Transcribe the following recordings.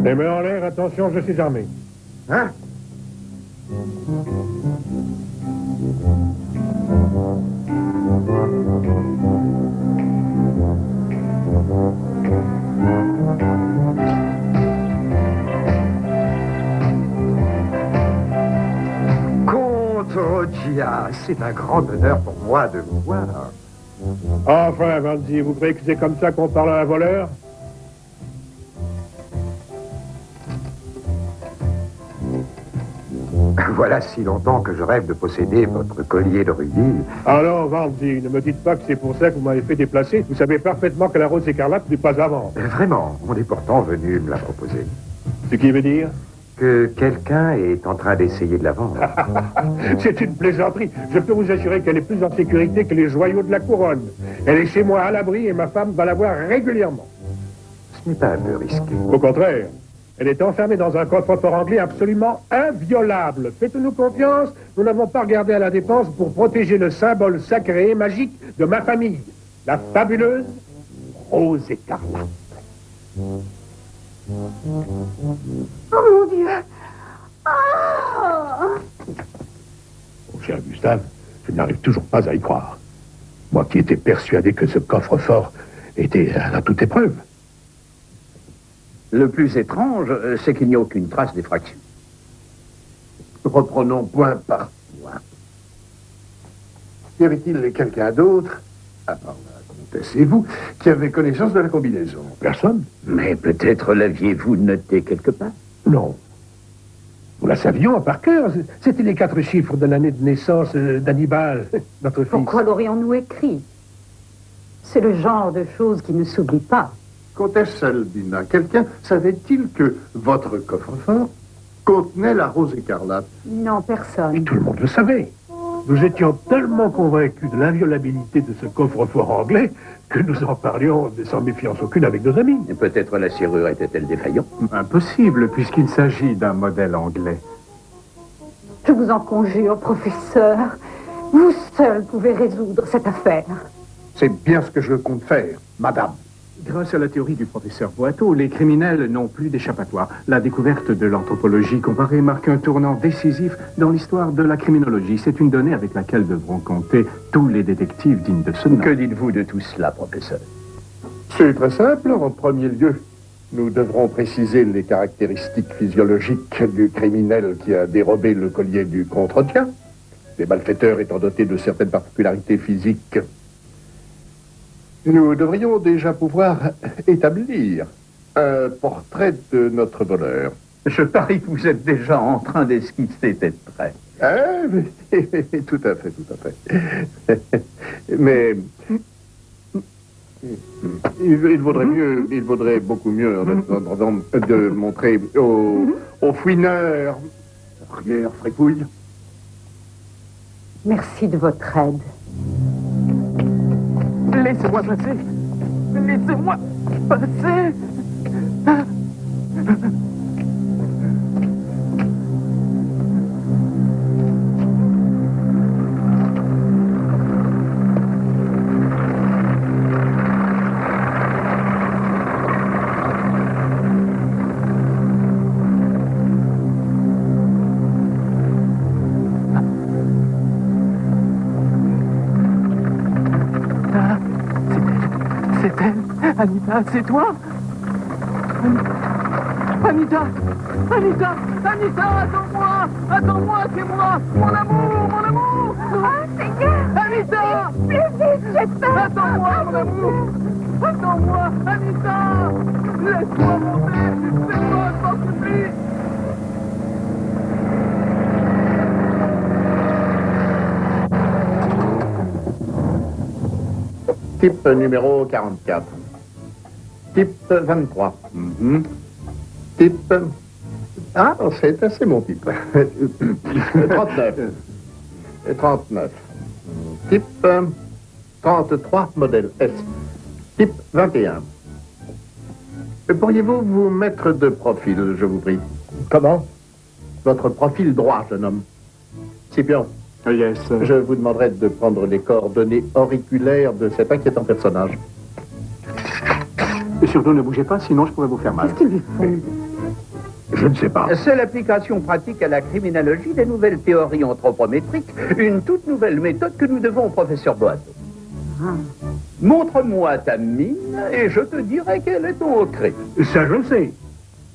Les mains en l'air, attention, je suis armé. Hein? Comte Rogia, c'est un grand honneur pour moi de vous voir. Enfin, Vanzi, vous croyez que c'est comme ça qu'on parle à un voleur? Voilà si longtemps que je rêve de posséder votre collier de rubis. Alors, Vanzi, ne me dites pas que c'est pour ça que vous m'avez fait déplacer. Vous savez parfaitement que la rose écarlate n'est pas à vendre. Vraiment, on est pourtant venu me la proposer. Ce qui veut dire? Que quelqu'un est en train d'essayer de la vendre. C'est une plaisanterie. Je peux vous assurer qu'elle est plus en sécurité que les joyaux de la couronne. Elle est chez moi à l'abri et ma femme va la voir régulièrement. Ce n'est pas un peu risqué. Au contraire, elle est enfermée dans un coffre-fort anglais absolument inviolable. Faites-nous confiance, nous n'avons pas regardé à la dépense pour protéger le symbole sacré et magique de ma famille, la fabuleuse Rose écarlate. Oh mon Dieu! Ah! Mon cher Gustave, je n'arrive toujours pas à y croire. Moi qui étais persuadé que ce coffre-fort était à toute épreuve. Le plus étrange, c'est qu'il n'y a aucune trace d'effraction. Reprenons point par point. Y avait-il quelqu'un d'autre, à part la comtesse et vous, qui avait connaissance de la combinaison? Personne? Mais peut-être l'aviez-vous noté quelque part? Non. Nous la savions par cœur. C'était les 4 chiffres de l'année de naissance d'Hannibal, notre fils. Pourquoi l'aurions-nous écrit? C'est le genre de choses qui ne s'oublie pas. Comtesse Albina, quelqu'un savait-il que votre coffre-fort contenait la rose écarlate? Non, personne. Tout le monde le savait. Nous étions tellement convaincus de l'inviolabilité de ce coffre-fort anglais que nous en parlions sans méfiance aucune avec nos amis. Et peut-être la serrure était-elle défaillante? Impossible, puisqu'il s'agit d'un modèle anglais. Je vous en conjure, professeur. Vous seul pouvez résoudre cette affaire. C'est bien ce que je compte faire, madame. Grâce à la théorie du professeur Boiteau, les criminels n'ont plus d'échappatoire. La découverte de l'anthropologie comparée marque un tournant décisif dans l'histoire de la criminologie. C'est une donnée avec laquelle devront compter tous les détectives dignes de ce nom. Que dites-vous de tout cela, professeur? C'est très simple. En premier lieu, nous devrons préciser les caractéristiques physiologiques du criminel qui a dérobé le collier du comte Rodia, les malfaiteurs étant dotés de certaines particularités physiques. Nous devrions déjà pouvoir établir un portrait de notre voleur. Je parie que vous êtes déjà en train d'esquisser cette traite. Ah, mais, tout à fait, tout à fait. Mais il vaudrait beaucoup mieux de montrer aux fouineurs arrière fripouille. Merci de votre aide. Laissez-moi passer. Laissez-moi passer. Anita, c'est toi? Anita! Anita! Anita, attends-moi! Attends-moi, c'est moi! Mon amour! Mon amour! Ah, Seigneur! Anita! Plus vite, j'ai peur! Attends-moi, mon amour! Attends-moi, Anita! Laisse-moi monter! Laisse-moi, je t'en supplie! Type numéro 44. Type 23. Type... Ah, c'est assez mon type. 39. 39. Type 33, modèle S. Type 21. Pourriez-vous vous mettre de profil, je vous prie? Comment? Votre profil droit, jeune homme. Scipion. Yes. Je vous demanderai de prendre les coordonnées auriculaires de cet inquiétant personnage. Et surtout, ne bougez pas, sinon je pourrais vous faire mal. Qu'est-ce qu'ils lui font? Je ne sais pas. C'est l'application pratique à la criminologie des nouvelles théories anthropométriques, une toute nouvelle méthode que nous devons au professeur Boato. Montre-moi ta mine et je te dirai quel est ton crime. Ça, je le sais.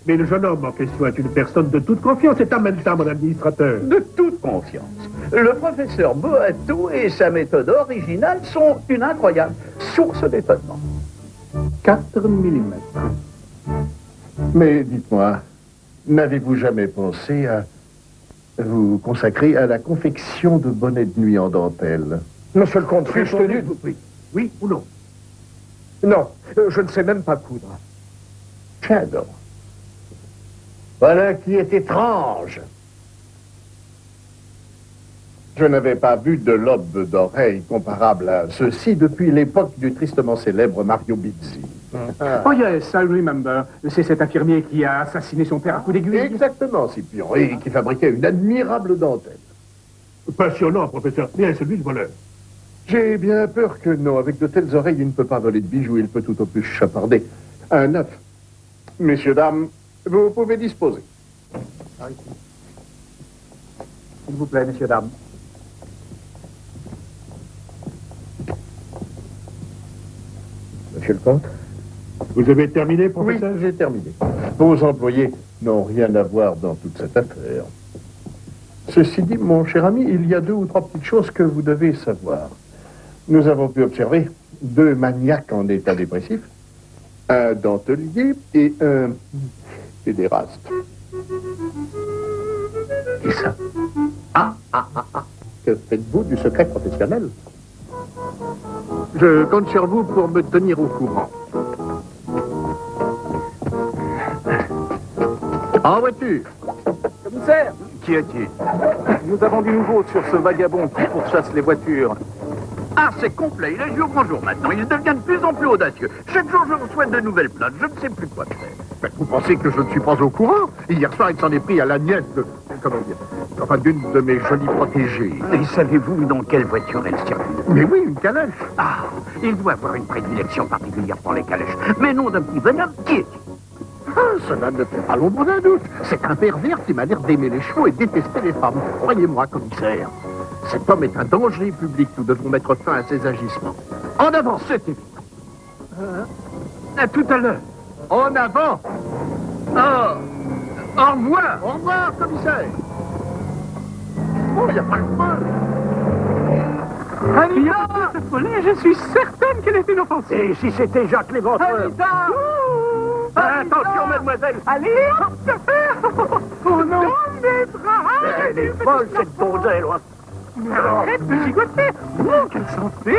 Mais le jeune homme en question est une personne de toute confiance. C'est en même temps mon administrateur. De toute confiance. Le professeur Boato et sa méthode originale sont une incroyable source d'étonnement. 4 mm. Mais dites-moi, n'avez-vous jamais pensé à vous consacrer à la confection de bonnets de nuit en dentelle? Monsieur le comte, suis-je tenu? Oui ou non? Non, je ne sais même pas coudre. J'adore. Voilà qui est étrange. Je n'avais pas vu de lobe d'oreille comparable à ceci depuis l'époque du tristement célèbre Mario Bizzi. Oh yes, I remember. C'est cet infirmier qui a assassiné son père à coups d'aiguille. Exactement, Scipion, et qui fabriquait une admirable dentelle. Passionnant, professeur. Bien, celui le voleur. J'ai bien peur que non. Avec de telles oreilles, il ne peut pas voler de bijoux, il peut tout au plus chaparder. Un œuf. Messieurs, dames, vous pouvez disposer. S'il vous plaît, messieurs, dames. Monsieur le comte? Vous avez terminé, Oui, professeur? j'ai terminé. Vos employés n'ont rien à voir dans toute cette affaire. Ceci dit, mon cher ami, il y a 2 ou 3 petites choses que vous devez savoir. Nous avons pu observer 2 maniaques en état dépressif, un dentelier et un pédéraste. Qui ça? Que faites-vous du secret professionnel? Je compte sur vous pour me tenir au courant. En voiture. Commissaire, Qui est-il? nous avons du nouveau sur ce vagabond qui pourchasse les voitures. Ah, c'est complet. Il agit au grand jour maintenant. Il devient de plus en plus audacieux. Chaque jour, je reçois de nouvelles plaintes. Je ne sais plus quoi faire. Mais vous pensez que je ne suis pas au courant? Hier soir, il s'en est pris à la nièce de... Comment dire? Enfin, d'une de mes jolies protégées. Et savez-vous dans quelle voiture elle circule? Mais oui, une calèche. Ah, il doit avoir une prédilection particulière pour les calèches. Mais non d'un petit bonhomme, qui est-il? Ah, cela ne fait pas l'ombre d'un doute. C'est un pervers qui m'a l'air d'aimer les chevaux et détester les femmes. Croyez-moi, commissaire. Cet homme est un danger public. Nous devons mettre fin à ses agissements. En avant, c'est évident. À tout à l'heure. En avant. Oh, au revoir. Au revoir, commissaire. Oh, il n'y a pas le feu. Anita! Cette folie, je suis certaine qu'elle est inoffensive. Et si c'était Jacques Léventreur? Anita! Attention, mademoiselle. Allez, hop, que faire? Oh non! Elle est folle, cette donzelle. Arrête de gigoter! Oh, quelle santé!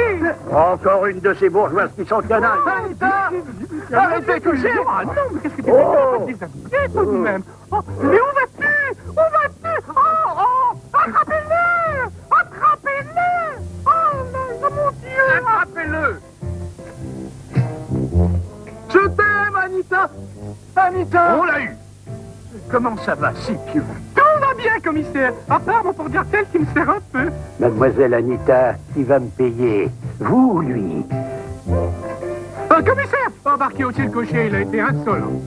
Encore une de ces bourgeoises qui sont canailles. Anita! Arrêtez de toucher! Ah non, mais qu'est-ce que tu fais? On va te déshabiller tout de même! Oh, mais où vas-tu? Où vas-tu? Oh! Attrapez-le! Attrapez-le! Oh mon Dieu! Attrapez-le. Je t'aime, Anita. Anita. On l'a eu. Comment ça va, si pieux? Tout va bien, commissaire! À part mon porte-gartel qui me sert un peu. Mademoiselle Anita, qui va me payer? Vous ou lui? Commissaire! Embarquez aussi le cocher, il a été insolent.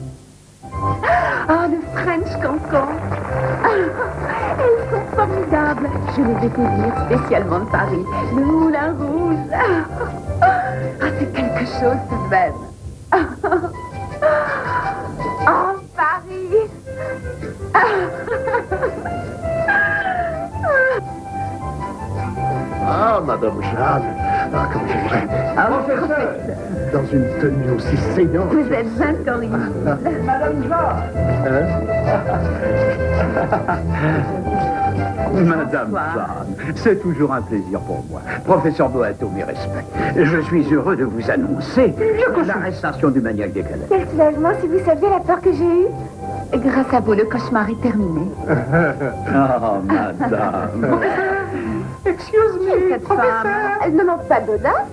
Ah, le French Cancan. Elles sont formidables. Je les ai fait venir spécialement de Paris. Le Moulin Rouge. Ah, c'est quelque chose tout de même. Oh, Paris. Ah, Madame Jeanne, ah, comme j'aimerais. Professeur, Dans une tenue aussi saignante. Vous êtes incorrigible. Madame Jeanne. Madame Jeanne, c'est toujours un plaisir pour moi. Professeur Boato, mes respects. Je suis heureux de vous annoncer l'arrestation du maniaque des Calais. Quel soulagement si vous saviez la peur que j'ai eue. Grâce à vous, le cauchemar est terminé. Oh, madame. Excuse me, cette femme. Elle ne manque pas d'audace.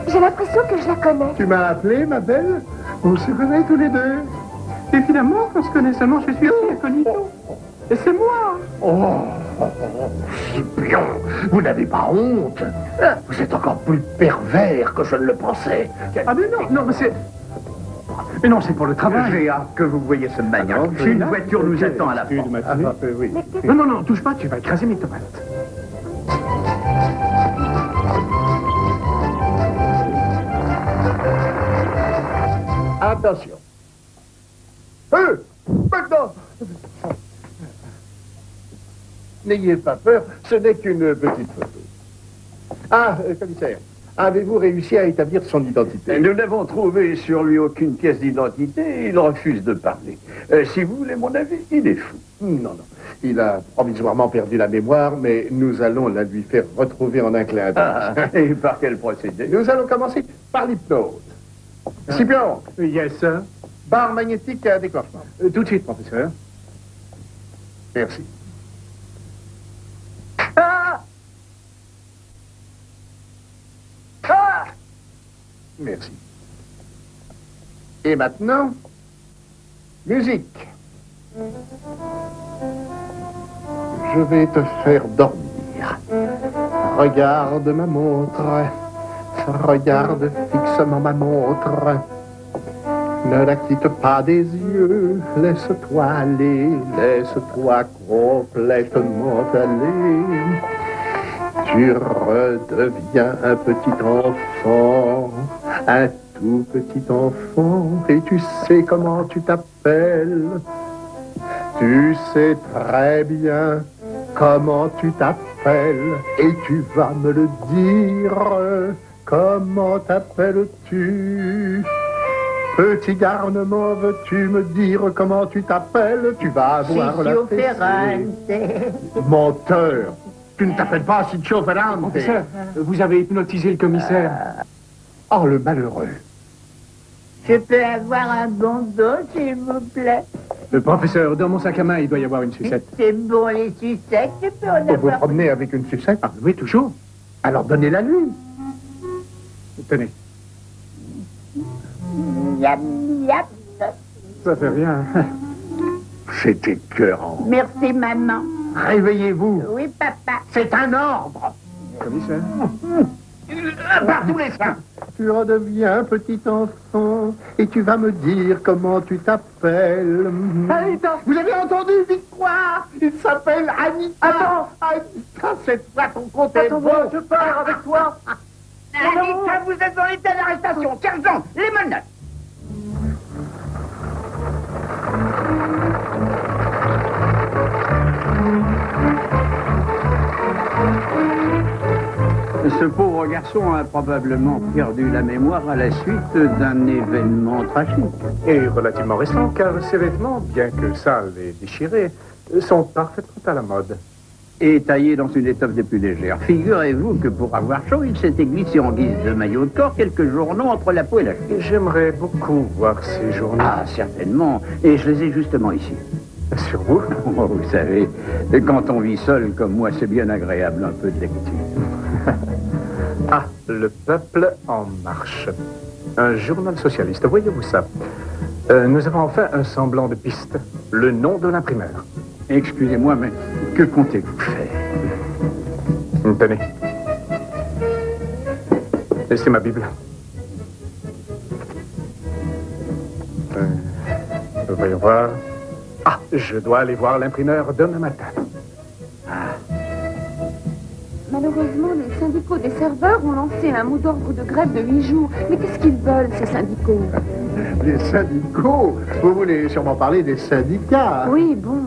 J'ai l'impression que je la connais. Tu m'as appelé, ma belle? On se connaît tous les deux. Évidemment qu'on se connaît, seulement je suis aussi incognito. Et c'est moi. Oh, Scipion, vous n'avez pas honte. Vous êtes encore plus pervers que je ne le pensais. Ah mais non, mais c'est... Mais non, c'est pour le travail. J'ai hâte que vous voyez ce maniaque. Une voiture nous attend à la porte. Oui. Non, touche pas, tu vas écraser mes tomates. Attention. Feu! Maintenant! N'ayez pas peur, ce n'est qu'une petite photo. Ah, commissaire, avez-vous réussi à établir son identité? Nous n'avons trouvé sur lui aucune pièce d'identité et il refuse de parler. Si vous voulez mon avis, il est fou. Non. Il a provisoirement perdu la mémoire, mais nous allons la lui faire retrouver en un clin d'œil. Et par quel procédé? Nous allons commencer par l'hypnose. Scipion, Yes, sir. barre magnétique à déclenchement. Tout de suite, professeur. Merci. Merci. Et maintenant, musique. Je vais te faire dormir. Regarde ma montre. Regarde fixement ma montre. Ne la quitte pas des yeux. Laisse-toi aller. Laisse-toi complètement aller. Tu redeviens un petit enfant, un tout petit enfant, et tu sais comment tu t'appelles. Tu sais très bien comment tu t'appelles, et tu vas me le dire. Comment t'appelles-tu? Petit garnement, veux-tu me dire comment tu t'appelles? Tu vas avoir la fessée. Menteur! Tu ne t'appelles pas Ciccio Ferrante. Professeur, vous avez hypnotisé le commissaire. Oh, le malheureux. Je peux avoir un bon dos, s'il vous plaît? Le professeur, dans mon sac à main, il doit y avoir une sucette. C'est bon, les sucettes, je peux en Vous vous avoir... promenez avec une sucette? Ah oui, toujours. Alors donnez-la lui. Tenez, Miam, miam. ça fait rien. C'est écœurant. Merci, maman. Réveillez-vous. Oui, papa. C'est un ordre. Commissaire. Par tous les saints. Tu redeviens petit enfant et tu vas me dire comment tu t'appelles. Vous avez entendu, Victoire? Il s'appelle Anita. Attends. Anita, cette fois ton compte est bon. Je pars avec toi. Anita, vous êtes dans l'état d'arrestation. 15 ans, les menottes. Ce pauvre garçon a probablement perdu la mémoire à la suite d'un événement tragique. Et relativement récent, car ses vêtements, bien que sales et déchirés, sont parfaitement à la mode. Et taillé dans une étoffe des plus légères. Figurez-vous que pour avoir chaud, il s'était glissé en guise de maillot de corps quelques journaux entre la peau et la chemise. J'aimerais beaucoup voir ces journaux. Ah, certainement. Et je les ai justement ici. Sur vous? Oh, vous savez, quand on vit seul comme moi, c'est bien agréable un peu de lecture. Ah, le peuple en marche. Un journal socialiste, voyez-vous ça? Nous avons enfin un semblant de piste. Le nom de l'imprimeur. Excusez-moi, mais que comptez-vous faire? Tenez. Et c'est ma Bible. Voyons voir. Ah, je dois aller voir l'imprimeur demain matin. Malheureusement, les syndicaux des serveurs ont lancé un mot d'ordre de grève de 8 jours. Mais qu'est-ce qu'ils veulent, ces syndicaux? Les syndicaux? Vous voulez sûrement parler des syndicats. Oui, bon,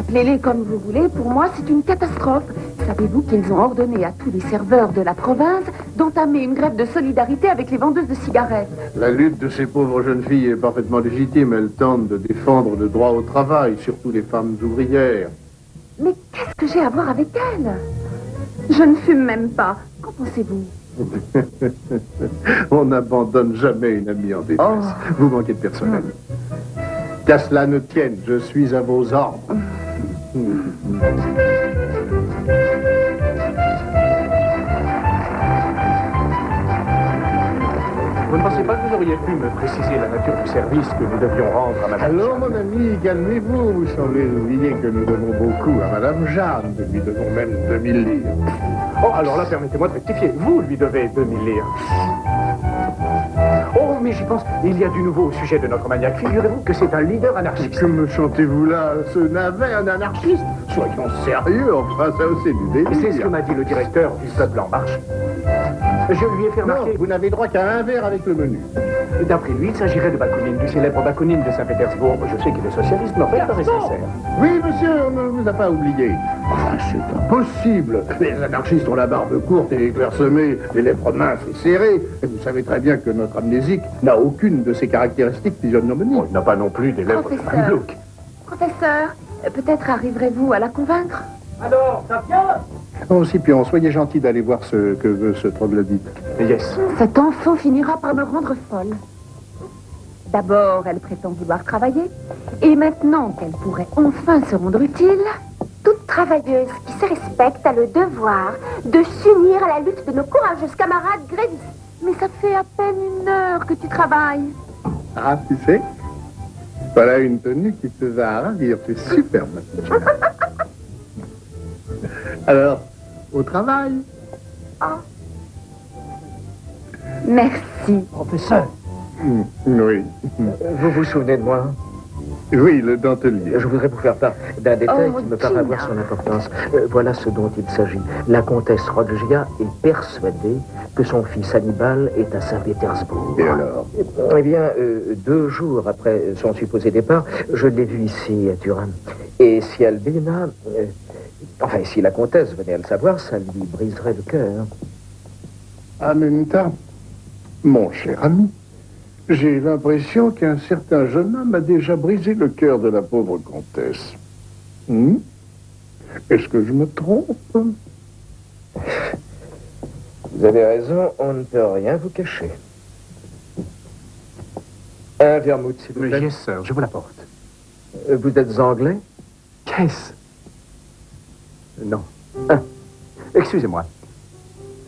appelez-les comme vous voulez. Pour moi, c'est une catastrophe. Savez-vous qu'ils ont ordonné à tous les serveurs de la province d'entamer une grève de solidarité avec les vendeuses de cigarettes? La lutte de ces pauvres jeunes filles est parfaitement légitime. Elles tentent de défendre le droit au travail, surtout les femmes ouvrières. Mais qu'est-ce que j'ai à voir avec elles? Je ne fume même pas. Qu'en pensez-vous? On n'abandonne jamais une amie en détresse. Oh. Vous manquez de personnel. Qu'à cela ne tienne, je suis à vos ordres. Vous ne pensez pas que vous auriez pu me préciser la nature du service que nous devions rendre à Madame Alors, mon ami, calmez-vous. Vous semblez oublier que nous devons beaucoup à Madame Jeanne. Nous lui devons même 2000 livres. Oh, alors là, permettez-moi de rectifier. Vous lui devez 2000 livres. Oh, mais j'y pense. Il y a du nouveau au sujet de notre maniaque. Figurez-vous que c'est un leader anarchiste. Que me chantez-vous là? Ce navet, un anarchiste? Soyons sérieux, enfin, ça c'est du délire. C'est ce que m'a dit le directeur du Peuple en Marche. Je lui ai fait Non, remarquer... vous n'avez droit qu'à un verre avec le menu. D'après lui, il s'agirait de Bakounine, du célèbre Bakounine de Saint-Pétersbourg. Je sais qu'il est socialiste, mais en fait, pas sincère. Oui, monsieur, on ne vous a pas oublié. Enfin, c'est impossible. Les anarchistes ont la barbe courte et clairsemée, les lèvres minces et serrées. Et vous savez très bien que notre amnésique n'a aucune de ces caractéristiques physiognomiques. Oh, il n'a pas non plus des lèvres de Professeur. Mamelouk. Professeur, peut-être arriverez-vous à la convaincre? Alors, ça vient? Oh, Scipion, soyez gentil d'aller voir ce que veut ce troglodyte. Yes. Cet enfant finira par me rendre folle. D'abord, elle prétend vouloir travailler. Et maintenant qu'elle pourrait enfin se rendre utile... Toute travailleuse qui se respecte a le devoir de s'unir à la lutte de nos courageuses camarades grévistes. Mais ça fait à peine 1 heure que tu travailles. Ah, tu sais, voilà une tenue qui te va ravir. Tu es superbe. Alors, au travail. Merci. Professeur, Oui. vous vous souvenez de moi? Oui, le dentelier. Je voudrais vous faire part d'un détail Oh, qui me paraît avoir son importance. Voilà ce dont il s'agit. La comtesse Rodgia est persuadée que son fils Hannibal est à Saint-Pétersbourg. Et alors? Eh bien, 2 jours après son supposé départ, je l'ai vu ici à Turin. Et si Albina... enfin, si la comtesse venait à le savoir, ça lui briserait le cœur. En même temps, mon cher ami, j'ai l'impression qu'un certain jeune homme a déjà brisé le cœur de la pauvre comtesse. Est-ce que je me trompe? Vous avez raison, on ne peut rien vous cacher. Un vermouth, s'il vous plaît. Yes, sir, je vous l'apporte. Vous êtes anglais? Qu'est-ce? Non. Ah, excusez-moi.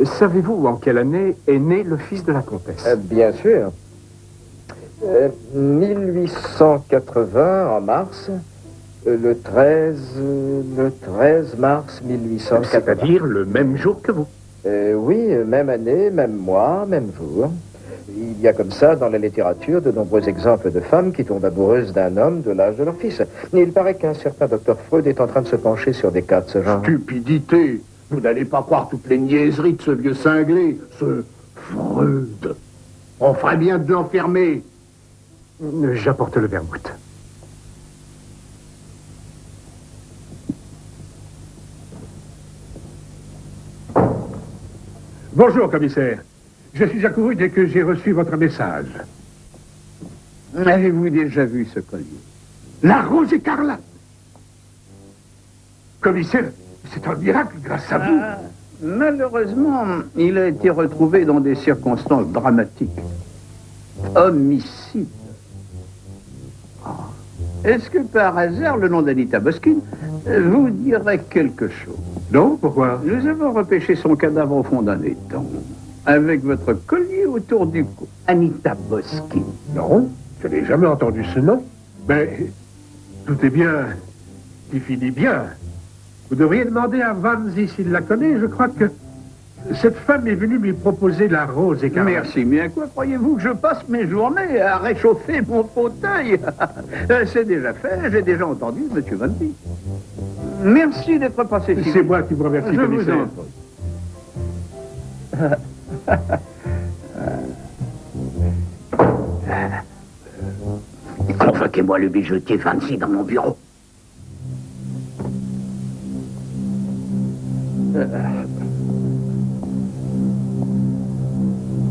Savez-vous en quelle année est né le fils de la comtesse? Bien sûr. 1880, en mars. Le 13 mars 1880. C'est-à-dire le même jour que vous. Oui, même année, même mois, même jour. Il y a comme ça, dans la littérature, de nombreux exemples de femmes qui tombent amoureuses d'un homme de l'âge de leur fils. Et il paraît qu'un certain docteur Freud est en train de se pencher sur des cas de ce genre. Stupidité! Vous n'allez pas croire toutes les niaiseries de ce vieux cinglé, ce Freud. On ferait bien de l'enfermer. J'apporte le vermouth. Bonjour, commissaire. Je suis accouru dès que j'ai reçu votre message. Avez-vous déjà vu ce collier? La rose écarlate. Commissaire, c'est un miracle grâce à vous. Malheureusement, il a été retrouvé dans des circonstances dramatiques. Homicide. Est-ce que par hasard le nom d'Anita Boskin vous dirait quelque chose? Non, pourquoi? Nous avons repêché son cadavre au fond d'un étang, avec votre collier autour du cou. Anita Boskin. Non, je n'ai jamais entendu ce nom. Mais tout est bien qui finit bien. Vous devriez demander à Vanzi s'il la connaît. Je crois que cette femme est venue lui proposer la rose écarlate. Merci, mais à quoi croyez-vous que je passe mes journées à réchauffer mon fauteuil? C'est déjà fait, j'ai déjà entendu, monsieur Vanzi. Merci d'être passé. C'est moi qui vous remercie, Je vous commissaire. en prie. Convoquez-moi le bijoutier Fancy dans mon bureau.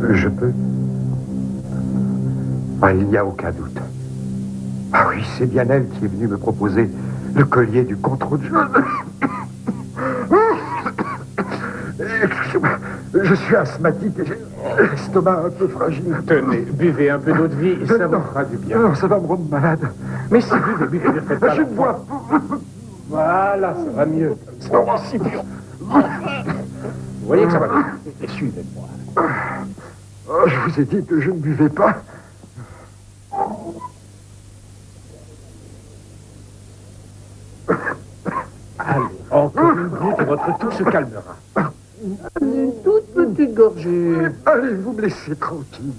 Je peux? Il n'y a aucun doute. Ah oui, c'est bien elle qui est venue me proposer le collier du contre-dieu. Excusez-moi, je suis asthmatique et j'ai l'estomac un peu fragile. Tenez, buvez un peu d'eau de vie et ça vous fera du bien. Non, ça va me rendre malade. Mais si buvez, ne faites pas Je la ne bois pas. Voilà, ça va mieux. Non, si bien. Vous voyez que ça va mieux. Et suivez-moi. Je vous ai dit que je ne buvais pas. Allez, encore une goutte et votre toux se calmera. Une toute petite gorgée. Allez, vous me laissez tranquille.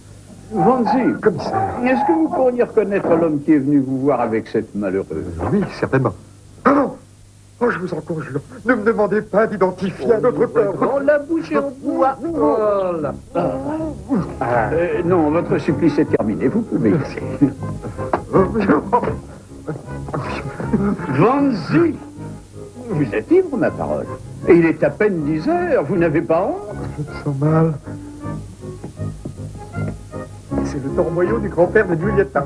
Vanzi, Commissaire. est-ce que vous pourriez reconnaître l'homme qui est venu vous voir avec cette malheureuse? Oui, certainement. Ah non! Oh, je vous en conjure, ne me demandez pas d'identifier à notre peur. On l'a bouché en bois. Voilà. Non, votre supplice est terminé. Vous pouvez y aller. Vanzi, vous êtes ivre, ma parole. Et il est à peine 10 heures. Vous n'avez pas honte? Je me sens mal. C'est le torboyau du grand-père de Giulietta.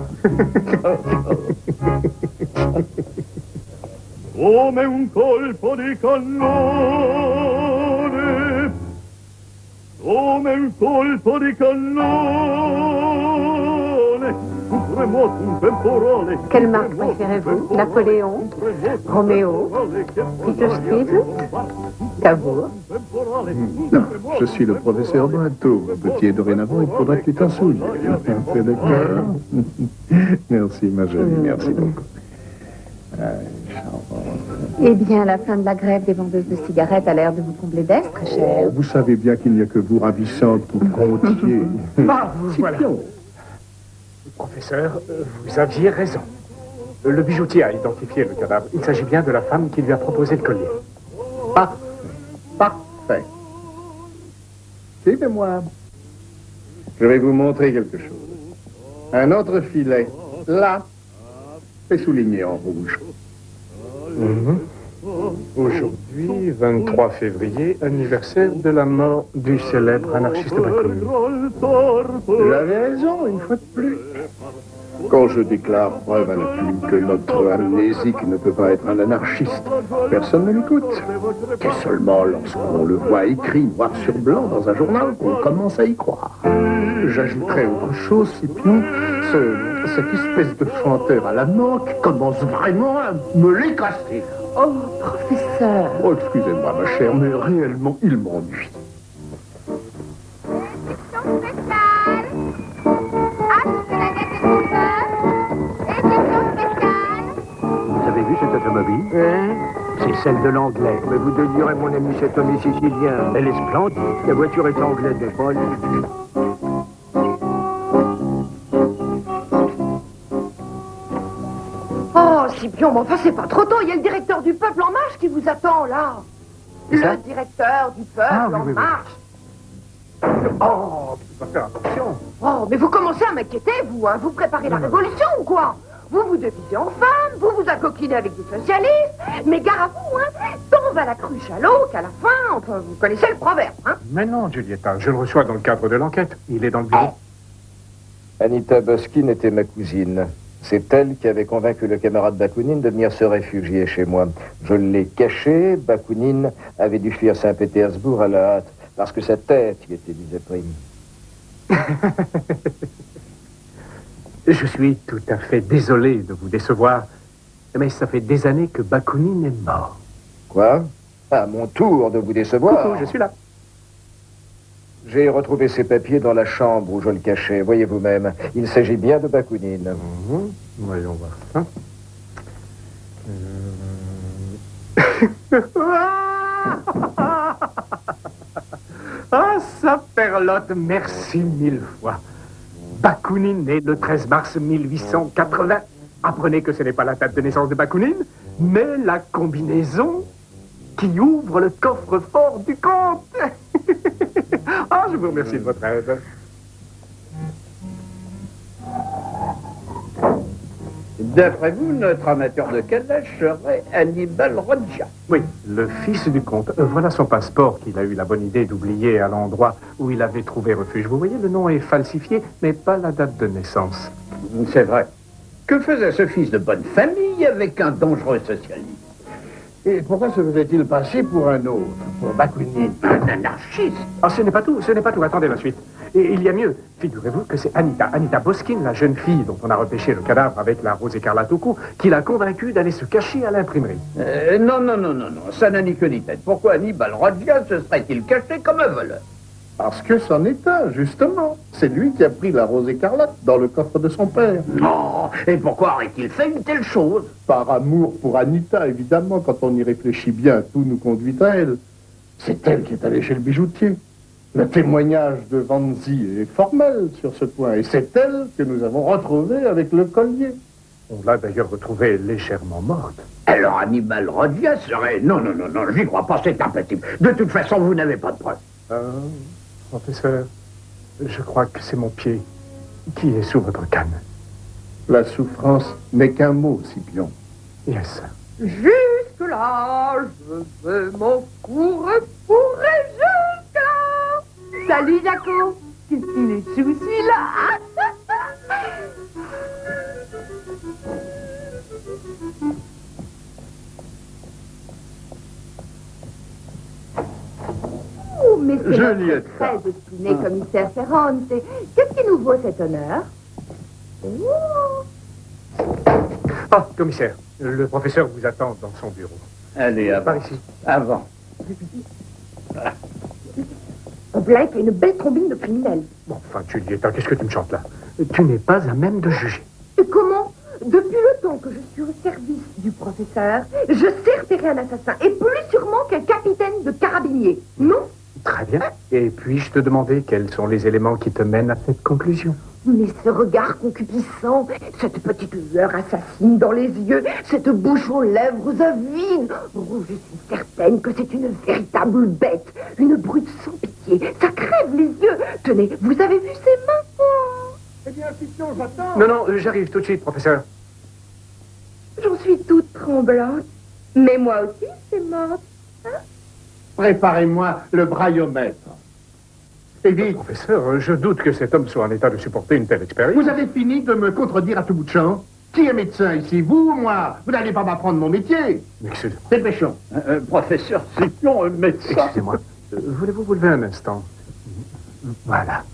Come un colpo di cannone, come un colpo di cannone, un tremoto, un temporale. Quelle marque préférez-vous? Napoléon? Roméo? Peter Stevens? Cavour? Non, je suis le professeur Brunto. Petit et dorénavant, il faudrait que tu t'en souviennes. T'es d'accord? Merci, ma jolie, merci beaucoup. Eh bien, la fin de la grève des vendeuses de cigarettes a l'air de vous combler d'aise, très cher. Vous savez bien qu'il n'y a que vous ravissante qui comptiez. Ah, voilà. Professeur, vous aviez raison. Le bijoutier a identifié le cadavre. Il s'agit bien de la femme qui lui a proposé le collier. Parfait. Suivez-moi. Je vais vous montrer quelque chose. Un autre filet, là, est souligné en rouge. Aujourd'hui, 23 février, anniversaire de la mort du célèbre anarchiste Bakounine. Vous avez raison, une fois de plus. Quand je déclare preuve à l'appui que notre amnésique ne peut pas être un anarchiste, personne ne l'écoute. C'est seulement lorsqu'on le voit écrit noir sur blanc dans un journal qu'on commence à y croire. J'ajouterais autre chose, Scipion, cette espèce de chanteur à la manque commence vraiment à me l'écrasser. Oh, professeur. Oh, excusez-moi, ma chère, mais réellement, il m'ennuie. Vous avez vu cette automobile? C'est celle de l'anglais. Mais vous délirez, mon ami, cet homme est sicilien. Elle est splendide. La voiture est anglaise de folie. Oh, Scipion, mais enfin, c'est pas trop tôt. Il y a le directeur du peuple en marche qui vous attend, là. Le directeur du peuple en marche. Oh, tu vas faire attention. Oh, mais vous commencez à m'inquiéter, vous, hein. Vous préparez la révolution ou quoi? Vous vous déguisez en femme, vous vous accoquinez avec des socialistes. Mais gare à vous, hein. Tant va la cruche à l'eau qu'à la fin, enfin, vous connaissez le proverbe, hein. Mais non, Giulietta, je le reçois dans le cadre de l'enquête. Il est dans le bureau. Anita Boskin était ma cousine. C'est elle qui avait convaincu le camarade Bakounine de venir se réfugier chez moi. Je l'ai caché. Bakounine avait dû fuir Saint-Pétersbourg à la hâte, parce que sa tête y était mise à prime. Je suis tout à fait désolé de vous décevoir, mais ça fait des années que Bakounine est mort. Quoi? À mon tour de vous décevoir. Coucou, je suis là. J'ai retrouvé ces papiers dans la chambre où je le cachais. Voyez vous-même, il s'agit bien de Bakounine. Voyons voir ça. Ah, ça perlotte, merci 1000 fois. Bakounine né le 13 mars 1880. Apprenez que ce n'est pas la date de naissance de Bakounine, mais la combinaison qui ouvre le coffre-fort du comte. Ah, je vous remercie de votre aide. D'après vous, notre amateur de Kalash serait Hannibal Rodja. Oui, le fils du comte. Voilà son passeport qu'il a eu la bonne idée d'oublier à l'endroit où il avait trouvé refuge. Vous voyez, le nom est falsifié, mais pas la date de naissance. C'est vrai. Que faisait ce fils de bonne famille avec un dangereux socialiste? Et pourquoi se faisait-il passer pour un autre, pour Bakounine? Un anarchiste? Ah, ce n'est pas tout, ce n'est pas tout. Attendez la suite. Et il y a mieux. Figurez-vous que c'est Anita Boskin, la jeune fille dont on a repêché le cadavre avec la rose écarlate au cou, qui l'a convaincue d'aller se cacher à l'imprimerie. Non, ça n'a ni queue ni tête. Pourquoi Hannibal Rodja se serait-il caché comme un voleur? Parce que c'en est un, justement. C'est lui qui a pris la rose écarlate dans le coffre de son père. Non, et pourquoi aurait-il fait une telle chose? Par amour pour Anita, évidemment, quand on y réfléchit bien, tout nous conduit à elle. C'est elle qui est allée chez le bijoutier. Le témoignage de Vanzi est formel sur ce point, et c'est elle que nous avons retrouvée avec le collier. On l'a d'ailleurs retrouvée légèrement morte. Alors Hannibal Rodja serait... Non, j'y crois pas, c'est impossible. De toute façon, vous n'avez pas de preuves. Professeur, je crois que c'est mon pied qui est sous votre canne. La souffrance n'est qu'un mot, Scipion. Yes. Jusque-là, je veux mon cours pourrais jusque-là. Salut, Jaco. Qu'est-ce qu'il est chou, celui-là? Oh, mais c'est Juliette. très estimé commissaire Ferrante. Qu'est-ce qui nous vaut cet honneur? Oh. Ah, commissaire, le professeur vous attend dans son bureau. Allez, avant. Par ici. Avant. On plaît qu'il y a une belle trombine de criminels. Bon, enfin, Juliette, qu'est-ce que tu me chantes là? Tu n'es pas à même de juger. Et comment? Depuis le temps que je suis au service du professeur, je sais repérer un assassin, et plus sûrement qu'un capitaine de carabiniers, non? Très bien. Et puis-je te demander quels sont les éléments qui te mènent à cette conclusion? Mais ce regard concupiscent, cette petite lueur assassine dans les yeux, cette bouche aux lèvres avides. Oh, je suis certaine que c'est une véritable bête, une brute sans pitié. Ça crève les yeux. Tenez, vous avez vu ses mains? Oh. Eh bien, Scipion, j'attends. Non, j'arrive tout de suite, professeur. J'en suis toute tremblante. Mais moi aussi, c'est morte. Préparez-moi le braillomètre. Et vite. Professeur, je doute que cet homme soit en état de supporter une telle expérience. Vous avez fini de me contredire à tout bout de champ? Qui est médecin ici, vous ou moi? Vous n'allez pas m'apprendre mon métier. Excusez-moi. Dépêchons. Professeur Scipion, médecin. Excusez-moi. Voulez-vous vous lever un instant? Voilà.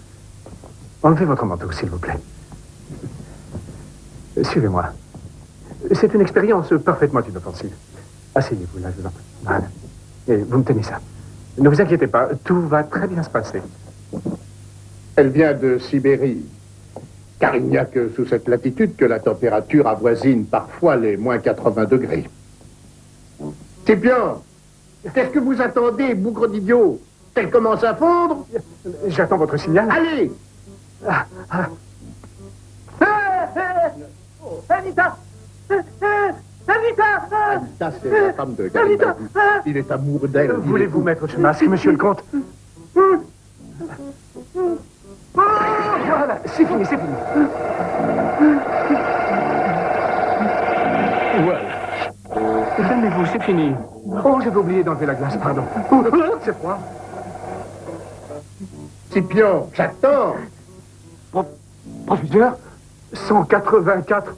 Enlevez votre manteau, s'il vous plaît. Suivez-moi. C'est une expérience parfaitement inoffensive. Asseyez-vous là, je vous en prie. Voilà. Et vous me tenez ça. Ne vous inquiétez pas, tout va très bien se passer. Elle vient de Sibérie. Car il n'y a que sous cette latitude que la température avoisine parfois les moins 80 degrés. Scipion, qu'est-ce que vous attendez, bougre d'idiot? Elle commence à fondre? J'attends votre signal. Allez! Anita! Anita! Anita, c'est la femme de Garibaldi. Il est amoureux d'elle. Voulez-vous mettre ce masque, monsieur le comte? Voilà, c'est fini, c'est fini. Voilà. Calmez-vous, c'est fini. Oh, j'avais oublié d'enlever la glace, pardon. C'est froid. Scipion, j'attends. Professeur, 184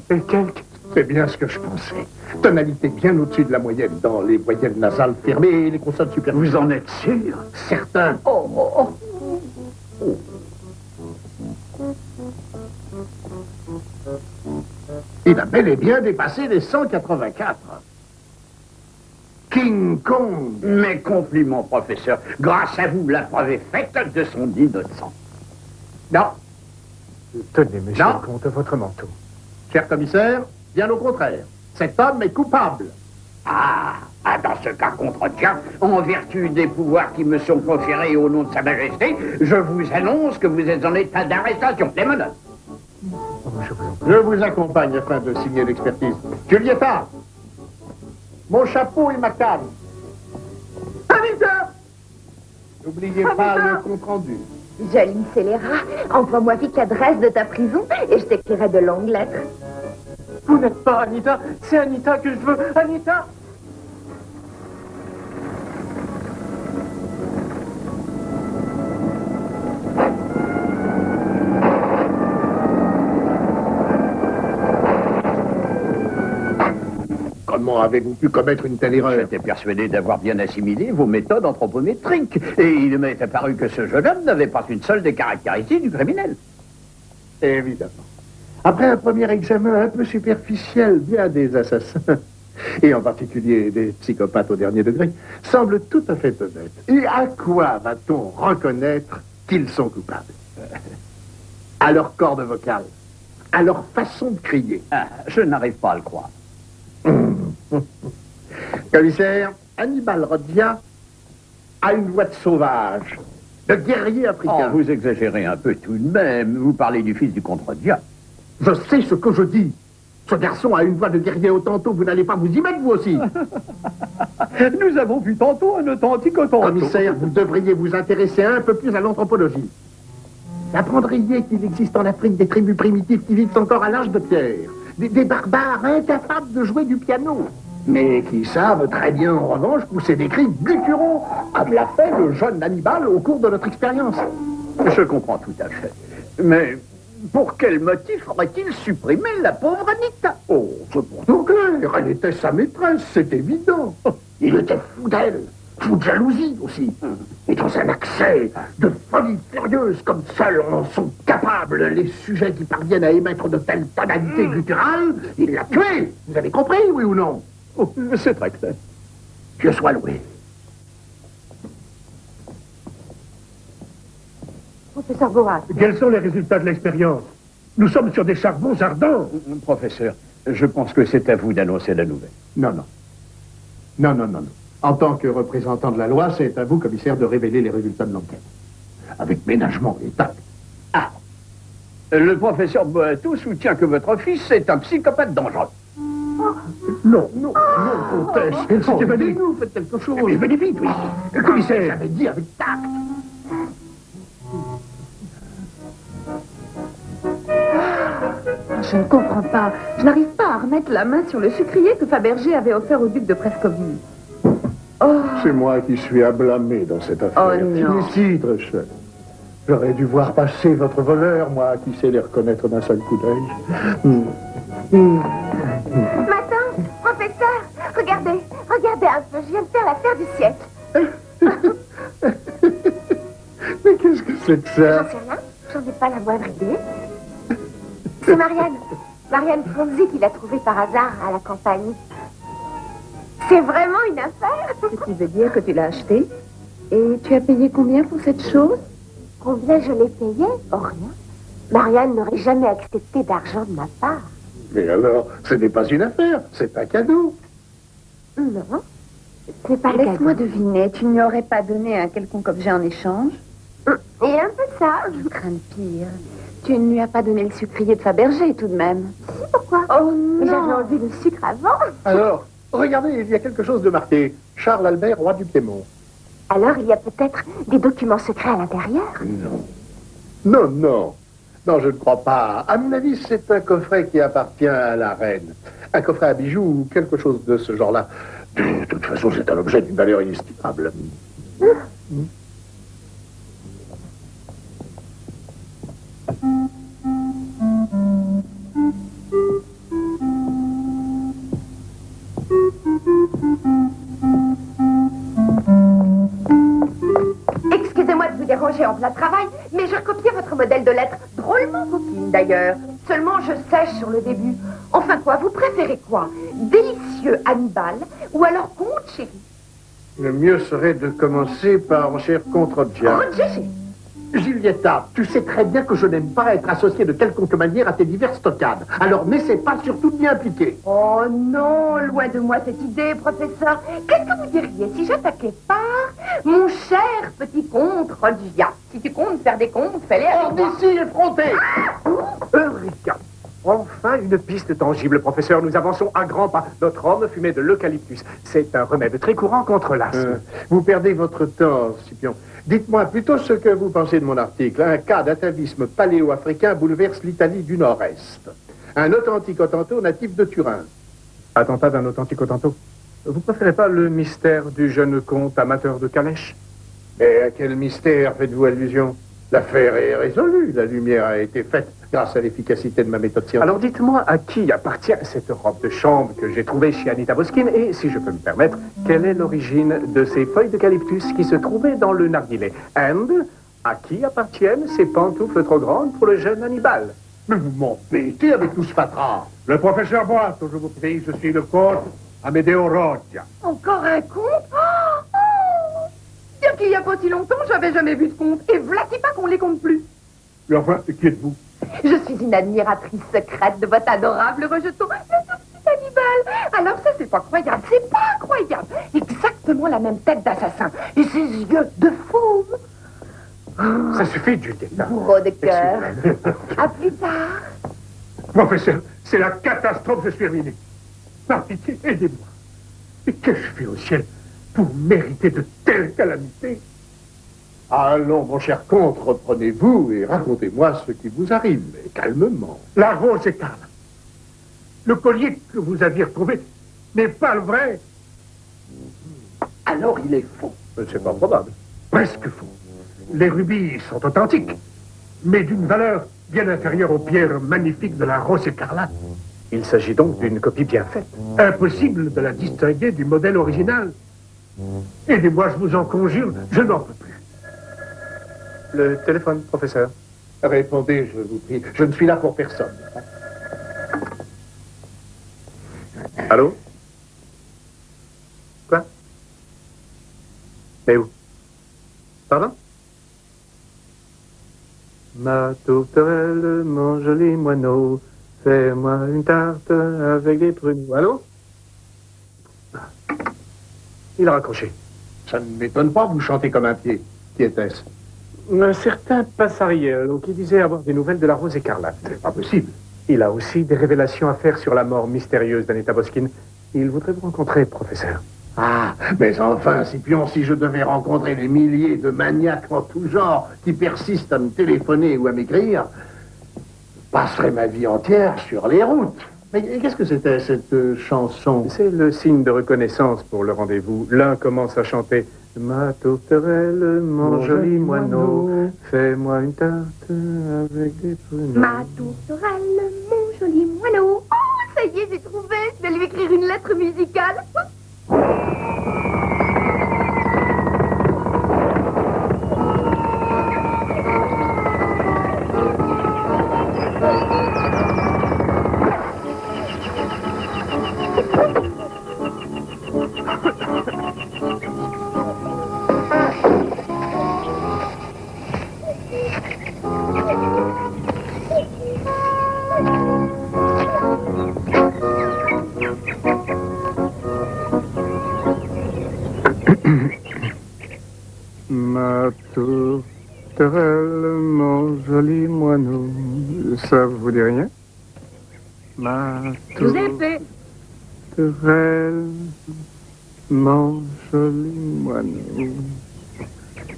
et quelques. C'est bien ce que je pensais. Tonalité bien au-dessus de la moyenne dans les voyelles nasales fermées et les consonnes supérieures. Vous en êtes sûr? Certain. Il a bel et bien dépassé les 184. King Kong. Mes compliments, professeur. Grâce à vous, la preuve est faite de son innocence. Non, Tenez, monsieur Non. le comte, votre manteau. cher commissaire, bien au contraire. Cet homme est coupable. Dans ce cas contretien, en vertu des pouvoirs qui me sont conférés au nom de Sa Majesté, je vous annonce que vous êtes en état d'arrestation. Les menottes. Oh, je vous en prie. Je vous accompagne afin de signer l'expertise. Julietta, mon chapeau et ma canne. Anita! N'oubliez pas le compte-rendu. Joli scélérat, envoie-moi vite l'adresse de ta prison et je t'écrirai de longues lettres. Vous n'êtes pas Anita, c'est Anita que je veux. Anita! Comment avez-vous pu commettre une telle erreur? J'étais persuadé d'avoir bien assimilé vos méthodes anthropométriques. Et il m'est apparu que ce jeune homme n'avait pas une seule des caractéristiques du criminel. Évidemment. Après un premier examen un peu superficiel, bien des assassins, et en particulier des psychopathes au dernier degré, semblent tout à fait honnêtes. Et à quoi va-t-on reconnaître qu'ils sont coupables? À leur corde vocale, à leur façon de crier. Ah, je n'arrive pas à le croire. Commissaire, Hannibal Rodia a une voix de sauvage, de guerrier Oh, africain. vous exagérez un peu tout de même. Vous parlez du fils du contredia. Je sais ce que je dis. Ce garçon a une voix de guerrier autanto, vous n'allez pas vous y mettre, vous aussi. Nous avons vu tantôt un authentique autanto. Commissaire, vous devriez vous intéresser un peu plus à l'anthropologie. Apprendriez qu'il existe en Afrique des tribus primitives qui vivent encore à l'âge de pierre. Des barbares incapables de jouer du piano. Mais qui savent très bien, en revanche, pousser des cris gutturaux, comme l'a fait le jeune Hannibal au cours de notre expérience. Je comprends tout à fait. Mais pour quel motif aurait-il supprimé la pauvre Anita? Oh, c'est pourtant clair, elle était sa maîtresse, c'est évident. Il était fou d'elle, fou de jalousie aussi. Et dans un accès de folie furieuse, comme seuls en sont capables les sujets qui parviennent à émettre de telles tonalités gutturales, il l'a tuée. Vous avez compris, oui ou non? Oh, c'est très clair. Dieu soit loué. Professeur Boas. Quels sont les résultats de l'expérience? Nous sommes sur des charbons ardents. Professeur, je pense que c'est à vous d'annoncer la nouvelle. Non, non. Non, non, non, non. En tant que représentant de la loi, c'est à vous, commissaire, de révéler les résultats de l'enquête. Avec ménagement et tact. Ah, le professeur Boato soutient que votre fils est un psychopathe dangereux. Non, non, non, comtesse. C'était magnifique. Nous, faites quelque chose. Mais venez vite, oui. Commissaire. J'avais dit avec tact. Je ne comprends pas. Je n'arrive pas à remettre la main sur le sucrier que Fabergé avait offert au duc de Prescovie. Oh, C'est moi qui suis à blâmer dans cette affaire. Oh, non. Ici, très cher. J'aurais dû voir passer votre voleur, moi, qui sais les reconnaître d'un seul coup d'œil. Matin, professeur, regardez un peu, je viens de faire l'affaire du siècle. Mais qu'est-ce que c'est que ça? J'en sais rien, j'en ai pas la moindre idée. C'est Marianne Franzi qui l'a trouvé par hasard à la campagne. C'est vraiment une affaire. ce qui veut dire que tu l'as acheté. Et tu as payé combien pour cette chose? Combien je l'ai payé? Oh, rien. Marianne n'aurait jamais accepté d'argent de ma part. Mais alors, ce n'est pas une affaire, c'est un cadeau. Non, c'est pas le Laisse-moi cadeau. deviner, tu ne lui aurais pas donné un quelconque objet en échange? Et un peu ça. Je crains le pire. Tu ne lui as pas donné le sucrier de Fabergé, tout de même. Si, pourquoi? Oh Mais j'avais non! envie de sucre avant. Alors, regardez, il y a quelque chose de marqué. Charles Albert, roi du Piémont. Alors, il y a peut-être des documents secrets à l'intérieur? Non. Non, non. Non, je ne crois pas. À mon avis, c'est un coffret qui appartient à la reine. Un coffret à bijoux ou quelque chose de ce genre-là. De toute façon, c'est un objet d'une valeur inestimable. Excusez-moi de vous déranger en plein travail, mais j'ai recopié votre modèle de lettre. Drôlement coquine, d'ailleurs. Seulement, je sèche sur le début. Enfin quoi, vous préférez quoi? Délicieux Hannibal ou alors Comte chéri? Le mieux serait de commencer par mon cher Contredia. Roger. Julietta, tu sais très bien que je n'aime pas être associé de quelconque manière à tes diverses stockades. Alors n'essaie pas surtout de m'y impliquer. Oh non, loin de moi cette idée, professeur. Qu'est-ce que vous diriez si j'attaquais par mon cher petit comte Rogia? Si tu comptes faire des comptes, fais-les Hors avec moi. d'ici, effronté! Eureka! Enfin, une piste tangible, professeur. Nous avançons à grands pas. Notre homme fumait de l'eucalyptus. C'est un remède très courant contre l'asthme. Vous perdez votre temps, Scipion. Dites-moi plutôt ce que vous pensez de mon article. Un cas d'atavisme paléo-africain bouleverse l'Italie du Nord-Est. Un authentique Otranto natif de Turin. Attentat d'un authentique Otranto. Vous préférez pas le mystère du jeune comte amateur de calèche? Mais à quel mystère faites-vous allusion? L'affaire est résolue. La lumière a été faite grâce à l'efficacité de ma méthode scientifique. Alors dites-moi à qui appartient cette robe de chambre que j'ai trouvée chez Anita Boskin et, si je peux me permettre, quelle est l'origine de ces feuilles d'eucalyptus qui se trouvaient dans le narguilé? And à qui appartiennent ces pantoufles trop grandes pour le jeune Hannibal? Mais vous m'embêtez avec tout ce fatras. Le professeur Boileau, je vous prie, je suis le comte Amedeo Roggia. Encore un conte? Dire qu'il n'y a pas si longtemps, j'avais jamais vu de conte. Et v'là-t-il pas qu'on les compte plus? Mais enfin, qui êtes-vous? Je suis une admiratrice secrète de votre adorable rejeton, le tout petit Hannibal. Alors ça, c'est pas croyable, c'est pas incroyable. Exactement la même tête d'assassin. Et ses yeux de fauve. Ça suffit, Julietta. Bourreau de cœur. À plus tard. Professeur, c'est la catastrophe, je suis ruiné. Par pitié, aidez-moi. Mais qu'ai-je fait au ciel pour mériter de telles calamités? Allons, mon cher comte, reprenez-vous et racontez-moi ce qui vous arrive, mais calmement. La rose écarlate. Le collier que vous aviez retrouvé n'est pas le vrai. Alors il est faux. C'est pas probable. Presque faux. Les rubis sont authentiques, mais d'une valeur bien inférieure aux pierres magnifiques de la rose écarlate. Il s'agit donc d'une copie bien faite. Impossible de la distinguer du modèle original. Aidez-moi, je vous en conjure, je n'en peux plus. Le téléphone, professeur. Répondez, je vous prie. Je ne suis là pour personne. Allô? Quoi? Mais où? Pardon? Ma tourterelle, mon joli moineau, fais-moi une tarte avec des pruneaux. Allô? Il a raccroché. Ça ne m'étonne pas, vous chantez comme un pied. Qui était-ce? Un certain Passariello qui disait avoir des nouvelles de la rose écarlate. C'est pas possible. Il a aussi des révélations à faire sur la mort mystérieuse d'Anita Boskin. Il voudrait vous rencontrer, professeur. Ah, mais enfin, Scipion, si je devais rencontrer les milliers de maniaques en tout genre qui persistent à me téléphoner ou à m'écrire, je passerais ma vie entière sur les routes. Mais qu'est-ce que c'était, cette chanson? C'est le signe de reconnaissance pour le rendez-vous. L'un commence à chanter « Ma tourterelle, mon joli moineau, fais-moi une tarte avec des pruneaux. » Ma tourterelle, mon joli moineau. Oh, ça y est, j'ai trouvé. Je vais lui écrire une lettre musicale. Ma tourterelle, mon joli moineau. Ça vous dit rien? Ma tourterelle, mon joli moineau.